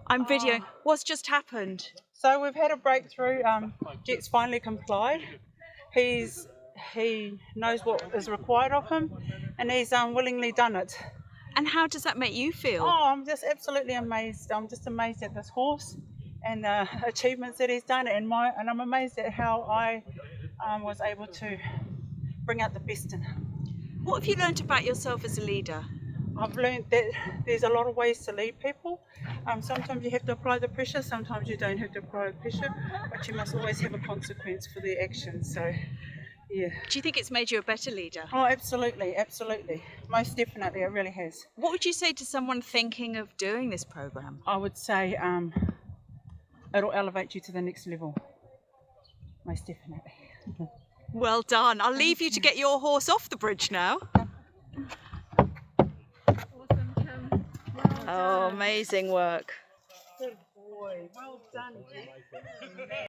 I'm videoing. What's just happened? So we've had a breakthrough. Jet's finally complied. He knows what is required of him, and he's willingly done it. And how does that make you feel? Oh, I'm just absolutely amazed. I'm just amazed at this horse and the achievements that he's done, and I'm amazed at how I was able to bring out the best in him. What have you learnt about yourself as a leader? I've learned that there's a lot of ways to lead people. Sometimes you have to apply the pressure, sometimes you don't have to apply the pressure, but you must always have a consequence for the action. So, yeah. Do you think it's made you a better leader? Oh, absolutely, absolutely. Most definitely, it really has. What would you say to someone thinking of doing this program? I would say it'll elevate you to the next level. Most definitely. Well done. I'll leave you to get your horse off the bridge now. Awesome, Kim. Oh, amazing work. Good boy. Well done, Jet.